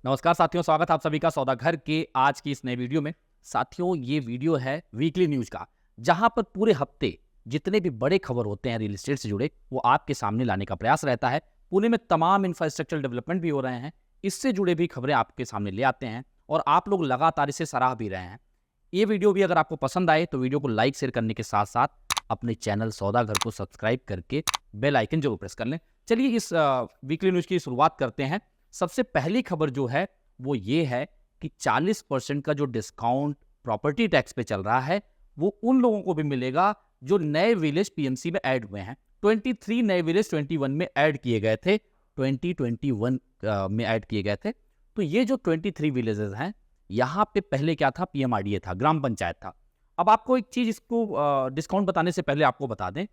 नमस्कार साथियों, स्वागत है आप सभी का सौदा घर के आज की इस नए वीडियो में। साथियों, ये वीडियो है वीकली न्यूज का, जहां पर पूरे हफ्ते जितने भी बड़े खबर होते हैं रियल एस्टेट से जुड़े वो आपके सामने लाने का प्रयास रहता है। पुणे में तमाम इंफ्रास्ट्रक्चर डेवलपमेंट भी हो रहे हैं, इससे जुड़े भी खबरें आपके सामने ले आते हैं और आप लोग लगातार इसे सराह भी रहे हैं। ये वीडियो भी अगर आपको पसंद आए तो वीडियो को लाइक शेयर करने के साथ साथ अपने चैनल सौदा घर को सब्सक्राइब करके बेल आइकन जरूर प्रेस कर लें। चलिए इस वीकली न्यूज की शुरुआत करते हैं। सबसे पहली खबर जो है वो ये है कि 40% का जो डिस्काउंट प्रॉपर्टी टैक्स पे चल रहा है वो उन लोगों को भी मिलेगा जो नए विलेज पीएमसी में ऐड हुए हैं। 23 नए विलेज 21 में ऐड किए गए थे, 2021 में ऐड किए गए थे। तो ये जो 23 विलेजेस हैं, यहाँ पे पहले क्या था, पीएमआरडीए था, ग्राम पंचायत था। अब आपको एक चीज, इसको डिस्काउंट बताने से पहले आपको बता दें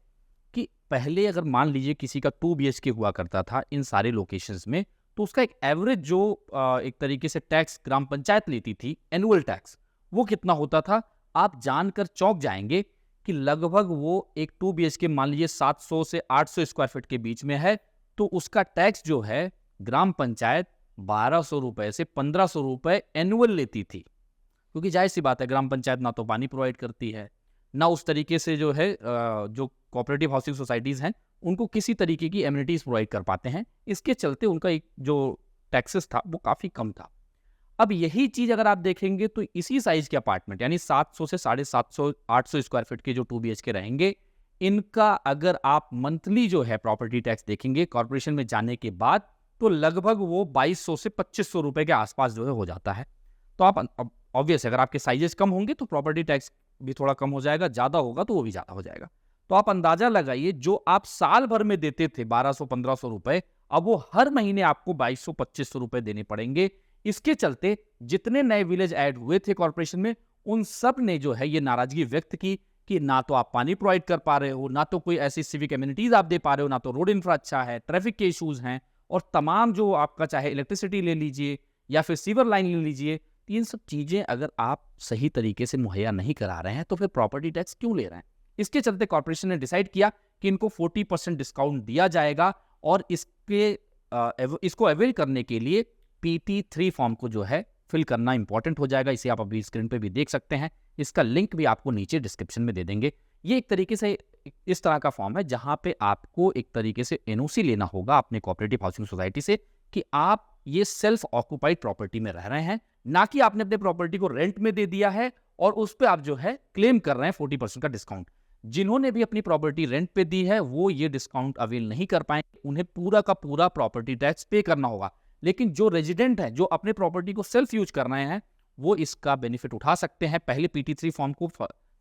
कि पहले अगर मान लीजिए किसी का 2 BHK हुआ करता था इन सारे लोकेशंस में, तो उसका एक एवरेज जो एक तरीके से टैक्स ग्राम पंचायत लेती थी, एनुअल टैक्स, वो कितना होता था आप जानकर चौंक जाएंगे कि लगभग वो एक 2 BHK मान लीजिए 700 से 800 स्क्वायर फीट के बीच में है, तो उसका टैक्स जो है ग्राम पंचायत 1200 रुपए से 1500 रुपए एनुअल लेती थी। क्योंकि जाहिर सी बात है, ग्राम पंचायत ना तो पानी प्रोवाइड करती है, ना उस तरीके से जो है जो कोऑपरेटिव हाउसिंग सोसाइटीज हैं उनको किसी तरीके की एमिनिटीज प्रोवाइड कर पाते हैं। इसके चलते उनका एक जो टैक्सेस था वो काफी कम था। अब यही चीज अगर आप देखेंगे तो इसी साइज के अपार्टमेंट यानी 700 से 750 800 स्क्वायर फीट के जो 2 BHK रहेंगे, इनका अगर आप मंथली जो है प्रॉपर्टी टैक्स देखेंगे कॉर्पोरेशन में जाने के बाद, तो लगभग वो 2200 से 2500 रुपए के आसपास जो है हो जाता है। तो आप ऑब्वियस, अगर आपके साइजेस कम होंगे तो प्रॉपर्टी टैक्स भी थोड़ा कम हो जाएगा, ज्यादा होगा तो वो भी ज्यादा हो जाएगा। तो आप अंदाजा लगाइए, जो आप साल भर में देते थे 1200-1500 रुपए, अब वो हर महीने आपको 2200-2500 रुपए देने पड़ेंगे। इसके चलते जितने नए विलेज ऐड हुए थे कॉर्पोरेशन में, उन सब ने जो है ये नाराजगी व्यक्त की कि ना तो आप पानी प्रोवाइड कर पा रहे हो, ना तो कोई ऐसी सिविक एमिनिटीज आप दे पा रहे हो, ना तो रोड इंफ्रा अच्छा है, ट्रैफिक के इश्यूज हैं, और तमाम जो आपका चाहे इलेक्ट्रिसिटी ले लीजिए या फिर सीवर लाइन ले लीजिए, इन सब चीजें अगर आप सही तरीके से मुहैया नहीं करा रहे हैं तो फिर प्रॉपर्टी टैक्स क्यों ले रहे हैं। इसके चलते कॉर्पोरेशन ने डिसाइड किया कि इनको 40% डिस्काउंट दिया जाएगा और इसको अवेल करने के लिए PT3 फॉर्म को जो है फिल करना इंपॉर्टेंट हो जाएगा। इसे आप अभी स्क्रीन पे भी देख सकते हैं, इसका लिंक भी आपको नीचे डिस्क्रिप्शन में दे देंगे। ये एक तरीके से इस तरह का फॉर्म है जहां पे आपको एक तरीके से NOC लेना होगा अपने कोऑपरेटिव हाउसिंग सोसाइटी से कि आप ये सेल्फ ऑक्यूपाइड प्रॉपर्टी में रह रहे हैं, ना कि आपने अपने प्रॉपर्टी को रेंट में दे दिया है और उस पर आप जो है क्लेम कर रहे हैं 40% का डिस्काउंट। जिन्होंने भी अपनी प्रॉपर्टी रेंट पे दी है वो ये डिस्काउंट अवेल नहीं कर पाएंगे, उन्हें पूरा का पूरा प्रॉपर्टी टैक्स पे करना होगा। लेकिन जो रेजिडेंट है, जो अपने प्रॉपर्टी को सेल्फ यूज कर रहे हैं, वो इसका बेनिफिट उठा सकते हैं। पहले PT3 फॉर्म को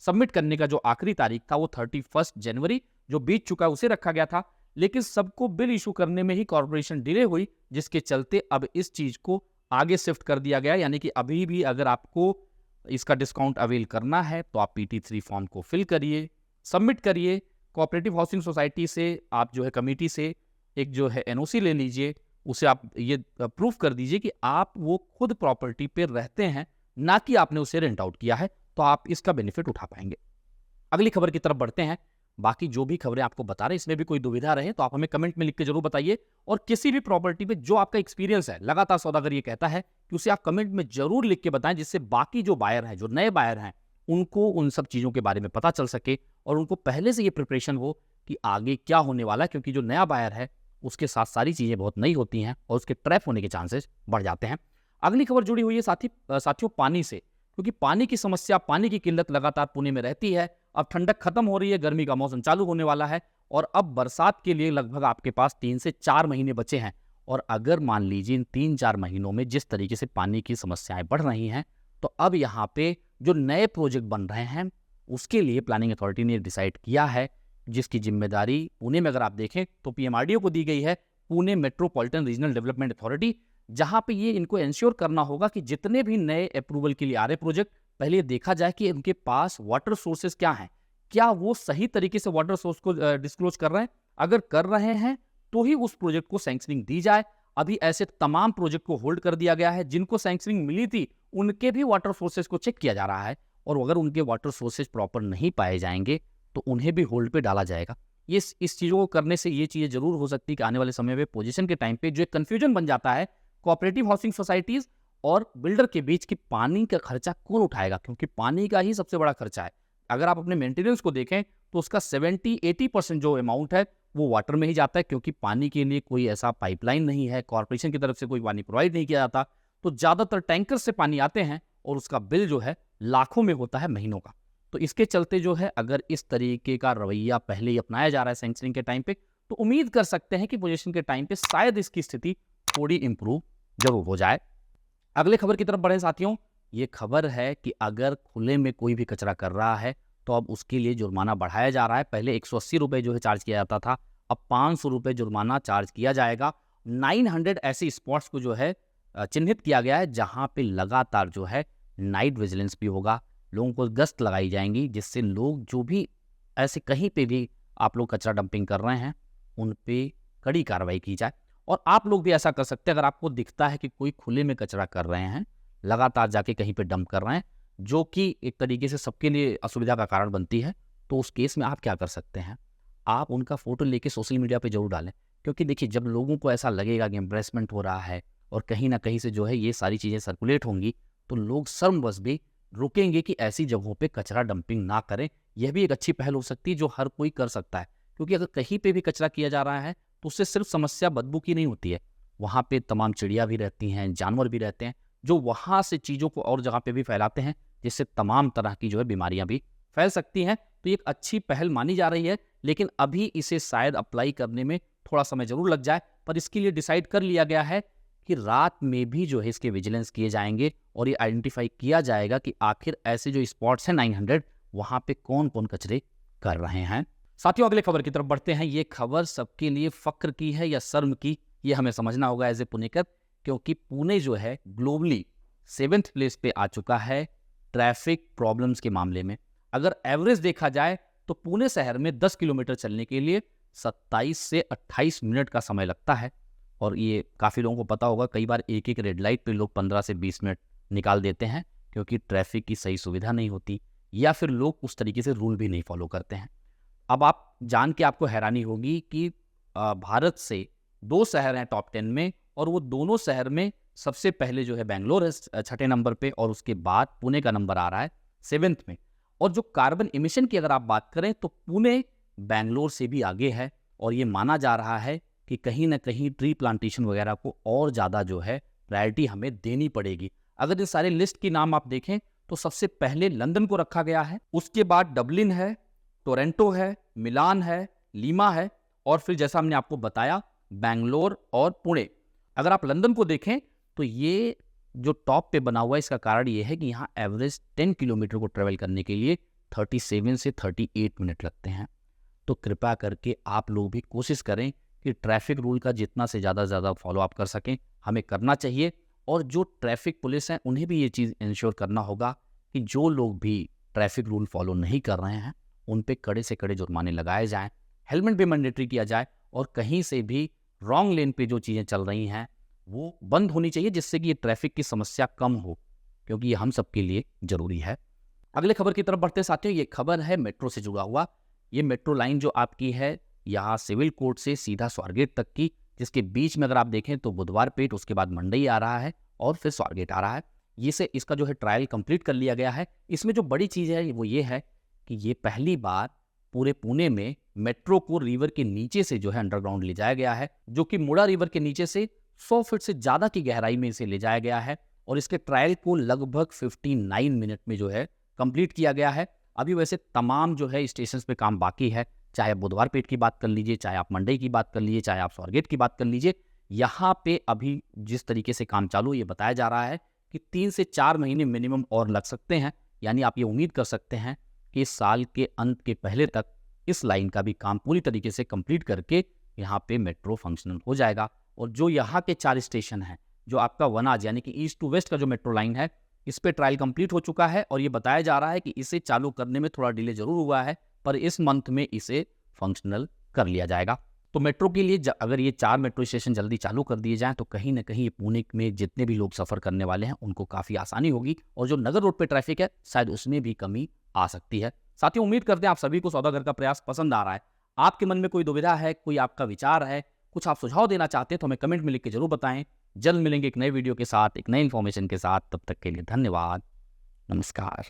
सबमिट करने का जो आखिरी तारीख था वो 31 जनवरी जो बीत चुका है उसे रखा गया था, लेकिन सबको बिल इशू करने में ही कॉर्पोरेशन डिले हुई, जिसके चलते अब इस चीज को आगे शिफ्ट कर दिया गया। यानी कि अभी भी अगर आपको इसका डिस्काउंट अवेल करना है तो आप PT3 फॉर्म को फिल करिए, सबमिट करिए, कोऑपरेटिव हाउसिंग सोसाइटी से आप जो है कमेटी से एक जो है NOC ले लीजिए, उसे आप ये प्रूफ कर दीजिए कि आप वो खुद प्रॉपर्टी पे रहते हैं, ना कि आपने उसे रेंट आउट किया है, तो आप इसका बेनिफिट उठा पाएंगे। अगली खबर की तरफ बढ़ते हैं। बाकी जो भी खबरें आपको बता रहे हैं इसमें भी कोई दुविधा रहे तो आप हमें कमेंट में लिख के जरूर बताइए, और किसी भी प्रॉपर्टी पे जो आपका एक्सपीरियंस है, लगातार सौदागर ये कहता है कि उसे आप कमेंट में जरूर लिख के बताएं, जिससे बाकी जो बायर हैं, जो नए बायर हैं, उनको उन सब चीजों के बारे में पता चल सके और उनको पहले से ये प्रिपरेशन हो कि आगे क्या होने वाला है। क्योंकि जो नया बायर है उसके साथ सारी चीजें बहुत नई होती हैं और उसके ट्रैप होने के चांसेस बढ़ जाते हैं। अगली खबर जुड़ी हुई है साथियों पानी से, क्योंकि पानी की समस्या, पानी की किल्लत लगातार पुणे में रहती है। अब ठंडक खत्म हो रही है, गर्मी का मौसम चालू होने वाला है और अब बरसात के लिए लगभग आपके पास 3 से 4 महीने बचे हैं। और अगर मान लीजिए इन 3-4 महीनों में जिस तरीके से पानी की समस्याएं बढ़ रही हैं, तो अब यहाँ पे जो नए प्रोजेक्ट बन रहे हैं उसके लिए प्लानिंग अथॉरिटी ने डिसाइड किया है, जिसकी जिम्मेदारी पुणे में अगर आप देखें तो PMRDO को दी गई है, Pune metropolitan regional development authority, जहां पे ये इनको इंश्योर करना होगा कि जितने भी नए अप्रूवल के लिए आ रहे प्रोजेक्ट, पहले देखा जाए कि उनके पास वाटर सोर्सेज क्या हैं, क्या वो सही तरीके से वाटर सोर्स को डिस्क्लोज कर रहे हैं। अगर कर रहे हैं तो ही उस प्रोजेक्ट को सैंक्शनिंग दी जाए। अभी ऐसे तमाम प्रोजेक्ट को होल्ड कर दिया गया है, जिनको सैंक्शनिंग मिली थी उनके भी वाटर सोर्सेज को चेक किया जा रहा है, और अगर उनके वाटर सोर्सेज प्रॉपर नहीं पाए जाएंगे तो उन्हें भी होल्ड पे डाला जाएगा। ये इस चीज़ों को करने से ये चीज़ें जरूर हो सकती है कि आने वाले समय में पोजीशन के टाइम पे जो एक कन्फ्यूजन बन जाता है कोऑपरेटिव हाउसिंग सोसाइटीज और बिल्डर के बीच की पानी का खर्चा कौन उठाएगा, क्योंकि पानी का ही सबसे बड़ा खर्चा है। अगर आप अपने मेंटेनेंस को देखें तो उसका 70-80% जो अमाउंट है वो वाटर में ही जाता है, क्योंकि पानी के लिए कोई ऐसा पाइपलाइन नहीं है, कॉर्पोरेशन की तरफ से कोई पानी प्रोवाइड नहीं किया जाता, तो ज़्यादातर टैंकर से पानी आते हैं और उसका बिल जो है लाखों में होता है महीनों का। तो इसके चलते जो है अगर इस तरीके का रवैया पहले ही अपनाया जा रहा है सैंक्शनिंग के टाइम पे, तो उम्मीद कर सकते हैं कि पोजीशन के टाइम पे शायद इसकी स्थिति थोड़ी इंप्रूव जरूर हो जाए। अगले खबर की तरफ बढ़े साथियों, ये खबर है कि अगर खुले में कोई भी कचरा कर रहा है तो अब उसके लिए जुर्माना बढ़ाया जा रहा है। पहले 180 रुपये जो है चार्ज किया जाता था, अब 500 रुपये जुर्माना चार्ज किया जाएगा। 900 ऐसे स्पॉट्स को जो है चिन्हित किया गया है जहां पे लगातार जो है नाइट विजिलेंस भी होगा, लोगों को गश्त लगाई जाएंगी, जिससे लोग जो भी ऐसे कहीं पे भी आप लोग कचरा डंपिंग कर रहे हैं उन पे कड़ी कार्रवाई की जाए। और आप लोग भी ऐसा कर सकते हैं, अगर आपको दिखता है कि कोई खुले में कचरा कर रहे हैं, लगातार जाके कहीं पे डंप कर रहे हैं, जो कि एक तरीके से सबके लिए असुविधा का कारण बनती है, तो उस केस में आप क्या कर सकते हैं, आप उनका फोटो लेके सोशल मीडिया पे जरूर डालें। क्योंकि देखिए, जब लोगों को ऐसा लगेगा कि एम्ब्रेसमेंट हो रहा है और कहीं ना कहीं से जो है ये सारी चीज़ें सर्कुलेट होंगी, तो लोग शर्मवश भी रुकेंगे कि ऐसी जगहों पे कचरा डंपिंग ना करें। यह भी एक अच्छी पहल हो सकती है जो हर कोई कर सकता है, क्योंकि अगर कहीं पे भी कचरा किया जा रहा है तो उससे सिर्फ समस्या बदबू की नहीं होती है, वहाँ पे तमाम चिड़िया भी रहती हैं, जानवर भी रहते हैं, जो वहाँ से चीज़ों को और जगह पे भी फैलाते हैं, जिससे तमाम तरह की जो है बीमारियां भी फैल सकती हैं। तो ये एक अच्छी पहल मानी जा रही है, लेकिन अभी इसे शायद अप्लाई करने में थोड़ा समय जरूर लग जाए। पर इसके लिए डिसाइड कर लिया गया है कि रात में भी जो है इसके विजिलेंस किए जाएंगे और ये आइडेंटिफाई किया जाएगा कि आखिर ऐसे जो स्पॉट्स हैं 900, वहाँ पे कौन कौन कचरे कर रहे हैं। साथियों, अगले खबर की तरफ बढ़ते हैं। ये खबर सबके लिए फक्र की है या शर्म की, ये हमें समझना होगा एज ए पुणेकर, क्योंकि पुणे जो है ग्लोबली 7th प्लेस पे आ चुका है ट्रैफिक प्रॉब्लम्स के मामले में। अगर एवरेज देखा जाए तो पुणे शहर में 10 किलोमीटर चलने के लिए 27 से 28 मिनट का समय लगता है। और ये काफ़ी लोगों को पता होगा, कई बार एक एक रेड लाइट पे लोग 15 से 20 मिनट निकाल देते हैं, क्योंकि ट्रैफिक की सही सुविधा नहीं होती या फिर लोग उस तरीके से रूल भी नहीं फॉलो करते हैं। अब आप जान के आपको हैरानी होगी कि भारत से 2 शहर हैं टॉप 10 में, और वो दोनों शहर में सबसे पहले जो है बेंगलोर है 6ठे नंबर पे, और उसके बाद पुणे का नंबर आ रहा है 7th में। और जो कार्बन इमिशन की अगर आप बात करें तो पुणे बेंगलोर से भी आगे है, और ये माना जा रहा है कि कहीं ना कहीं ट्री प्लांटेशन वगैरह को और ज़्यादा जो है प्रायोरिटी हमें देनी पड़ेगी। अगर इस सारे लिस्ट की नाम आप देखें तो सबसे पहले लंदन को रखा गया है, उसके बाद डबलिन है, टोरंटो है, मिलान है, लीमा है, और फिर जैसा हमने आपको बताया बेंगलोर और पुणे। अगर आप लंदन को देखें तो ये जो टॉप पे बना हुआ है, इसका कारण ये है कि यहाँ एवरेज 10 किलोमीटर को ट्रेवल करने के लिए 37 से 38 मिनट लगते हैं। तो कृपया करके आप लोग भी कोशिश करें कि ट्रैफिक रूल का जितना से ज़्यादा फॉलो आप कर सकें, हमें करना चाहिए। और जो ट्रैफिक पुलिस हैं उन्हें भी ये चीज़ इंश्योर करना होगा कि जो लोग भी ट्रैफिक रूल फॉलो नहीं कर रहे हैं उन पे कड़े से कड़े जुर्माने लगाए जाएं, हेलमेट भी मैंडेटरी किया जाए, और कहीं से भी रॉन्ग लेन पे जो चीज़ें चल रही हैं वो बंद होनी चाहिए, जिससे कि ये ट्रैफिक की समस्या कम हो, क्योंकि ये हम सबके लिए जरूरी है। अगले खबर की तरफ बढ़ते साथियों, ये खबर है मेट्रो से जुड़ा हुआ। ये मेट्रो लाइन जो आपकी है यहाँ सिविल कोर्ट से सीधा स्वारगेट तक की, जिसके बीच में अगर आप देखें तो बुधवार पेट, उसके बाद मंडई आ रहा है और फिर स्वारगेट आ रहा है। ये से इसका जो है ट्रायल कंप्लीट कर लिया गया है। इसमें जो बड़ी चीज़ है वो ये है कि ये पहली बार पूरे पुणे में मेट्रो को रिवर के नीचे से जो है अंडरग्राउंड ले जाया गया है, जो कि मुड़ा रिवर के नीचे से 100 फीट से ज़्यादा की गहराई में इसे ले जाया गया है। और इसके ट्रायल को लगभग 59 मिनट में जो है कंप्लीट किया गया है। अभी वैसे तमाम जो है स्टेशन पे काम बाकी है, चाहे आप बुधवार पेट की बात कर लीजिए, चाहे आप मंडई की बात कर लीजिए, चाहे आप स्वारगेट की बात कर लीजिए। यहाँ पे अभी जिस तरीके से काम चालू, ये बताया जा रहा है कि 3 से 4 महीने मिनिमम और लग सकते हैं। यानी आप ये उम्मीद कर सकते हैं कि इस साल के अंत के पहले तक इस लाइन का भी काम पूरी तरीके से कंप्लीट करके यहाँ पे मेट्रो फंक्शनल हो जाएगा। और जो यहाँ के 4 स्टेशन हैं, जो आपका वनाज यानी कि ईस्ट टू वेस्ट का जो मेट्रो लाइन है, इस पे ट्रायल कंप्लीट हो चुका है। और ये बताया जा रहा है कि इसे चालू करने में थोड़ा डिले जरूर हुआ है, पर इस मंथ में इसे फंक्शनल कर लिया जाएगा। तो मेट्रो के लिए अगर ये 4 मेट्रो स्टेशन जल्दी चालू कर दिए जाएं तो कहीं ना कहीं पुणे में जितने भी लोग सफर करने वाले हैं उनको काफी आसानी होगी, और जो नगर रोड पे ट्रैफिक है शायद उसमें भी कमी आ सकती है। साथियों, उम्मीद करते हैं आप सभी को सौदागर का प्रयास पसंद आ रहा है। आपके मन में कोई दुविधा है, कोई आपका विचार है, कुछ आप सुझाव देना चाहते हैं तो हमें कमेंट में लिख के जरूर बताएं। जल्द मिलेंगे एक नए वीडियो के साथ, एक नई इन्फॉर्मेशन के साथ। तब तक के लिए धन्यवाद, नमस्कार।